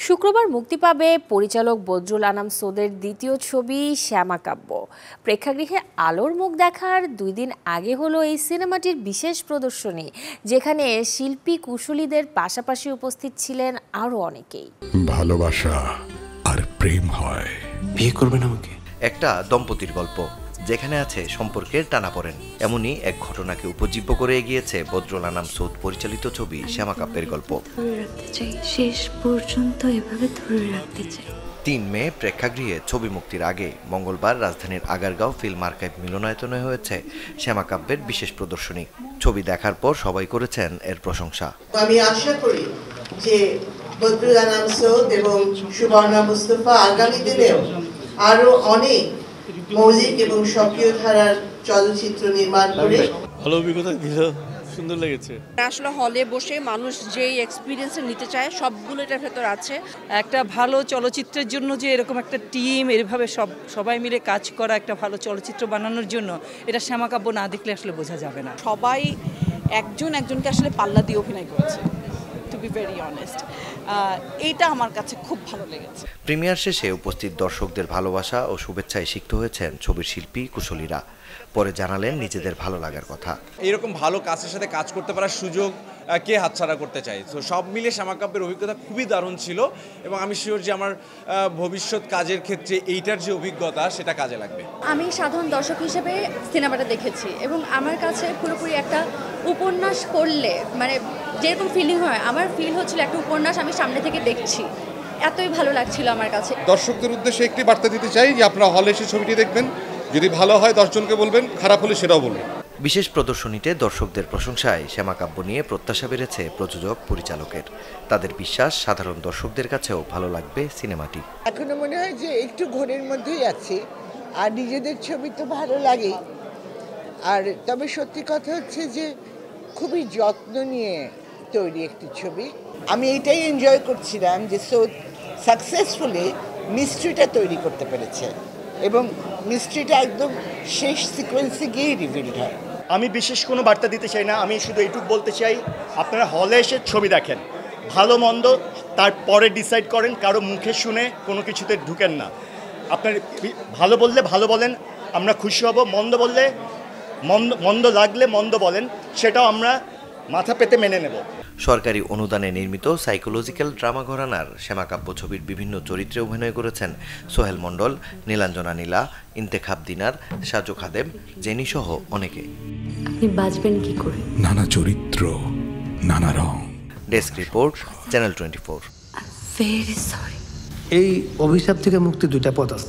শুক্রবার মুক্তি পাবে পরিচালক বদরুল আনাম সোদের দ্বিতীয় ছবি শ্যামাকাব্য। প্রেক্ষাগৃহে আলোর মুখ দেখার 2 দিন আগে হলো এই সিনেমাটির বিশেষ প্রদর্শনী, যেখানে শিল্পী কুশলীদের পাশাপাশি উপস্থিত ছিলেন আরও অনেকেই। ভালোবাসা আর প্রেম হয়। বিয়ে করবেন আমাকে? একটা দম্পতির গল্প যেখানে আছে সম্পর্কের টানাপোড়েন, এমনই এক ঘটনাকে উপজীব্য করে এগিয়েছে বদরুল আনাম সৌদ পরিচালিত ছবি শ্যামাকাব্যের গল্প। শেষ পর্যন্ত এভাবে ধরে রাখতে চাই। 3 মে প্রেক্ষাগৃহে ছবি মুক্তির আগে মঙ্গলবার রাজধানীর আগারগাঁও ফিল্ম আর্কাইভ মিলনায়তনে হয়েছে শ্যামাকাব্যের বিশেষ প্রদর্শনী। ছবি দেখার পর সবাই করেছেন এর প্রশংসা। আমি আশা করি যে বদরুল আনাম সৌদ এবং সুবর্ণা মুস্তফা আগামী দিনেও আরো অনেক মৌলিক এবং সক্রিয় ধারার চলচ্চিত্র নির্মাণ করে ভালো অভিজ্ঞতা দিল, সুন্দর লেগেছে। আসলে হলে বসে মানুষ যেই এক্সপিরিয়েন্স নিতে চায় সবগুলো এটার ভেতর আছে। একটা ভালো চলচ্চিত্রের জন্য যে এরকম একটা টিম এভাবে সবাই মিলে কাজ করা, একটা ভালো চলচ্চিত্র বানানোর জন্য, এটা শ্যামাকাব্য না দেখলে আসলে বোঝা যাবে না। সবাই একজনকে আসলে পাল্লা দিয়ে অভিনয় করেছে, টু বি ভেরি অনেস্ট। এইটা আমার কাছে খুব ভালো লেগেছে। প্রিমিয়ার শেষে উপস্থিত দর্শকদের ভালোবাসা ও শুভেচ্ছায় সিক্ত হয়েছেন ছবির শিল্পী কুশলীরা। পরে জানালেন নিজেদের ভালো লাগার কথা। এরকম ভালো কাজের সাথে কাজ করতে পারার সুযোগ কে হাতছাড়া করতে চাই। তো সব মিলে শ্যামাকাব্যের অভিজ্ঞতা খুবই দারুণ ছিল এবং আমি শিওর যে আমার ভবিষ্যৎ কাজের ক্ষেত্রে এইটার যে অভিজ্ঞতা সেটা কাজে লাগবে। আমি সাধারণ দর্শক হিসেবে সিনেমাটা দেখেছি এবং আমার কাছে পুরোপুরি একটা উপন্যাস পড়লে মানে যেরকম ফিলিং হয়, আমার ফিল হচ্ছিল একটা উপন্যাস আমি সামনে থেকে দেখছি। এতই ভালো লাগছিল আমার কাছে। দর্শকদের উদ্দেশ্যে একটি বার্তা দিতে চাই যে আপনারা হলে এসে ছবিটি দেখবেন, যদি ভালো হয় 10 জনকে বলবেন, খারাপ হলে সেটাও বলবেন। বিশেষ প্রদর্শনীতে দর্শকদের প্রশংসায় শ্যামাকাব্য নিয়ে প্রত্যাশা বেড়েছে প্রযোজক পরিচালকের। তাদের বিশ্বাস সাধারণ দর্শকদের কাছেও ভালো লাগবে সিনেমাটি। এখনো মনে হয় যে একটু ঘোরের মধ্যেই আছে, আর নিজেদের ছবি তো ভালো লাগে। আর তবে সত্যি কথা হচ্ছে যে খুবই যত্ন নিয়ে তৈরি একটি ছবি। আমি এটাই এনজয় করছিলাম যে সাকসেসফুলি মিস্ট্রিটা তৈরি করতে পেরেছে এবং মিস্ট্রিটা একদম শেষ সিকোয়েন্সে গিয়ে রিভিল হয়। আমি বিশেষ কোনো বার্তা দিতে চাই না, আমি শুধু এইটুকু বলতে চাই, আপনারা হলে এসে ছবি দেখেন, ভালো মন্দ তারপরে ডিসাইড করেন, কারো মুখে শুনে কোনো কিছুতে ঢুকেন না। আপনার ভালো বললে ভালো বলেন, আমরা খুশি হব। মন্দ বললে মন্দ লাগলে মন্দ বলেন, সেটাও আমরা মাথা পেতে মেনে নেব। সরকারি অনুদানে নির্মিত সাইকোলজিক্যাল ড্রামা ঘরানার শ্যামাকাব্য ছবির বিভিন্ন চরিত্রে অভিনয় করেছেন সোহেল মণ্ডল, নীলাঞ্জনা নীলা, ইন্তেখাব দিনার, সাজু খাদেম, জেনি সহ অনেকে। আপনি বাঁচবেন কি করে? নানা চরিত্র, নানা রং। Desk report, channel 24। Very sorry. এই অভিশাপ থেকে মুক্তি 2টা পথ আছে।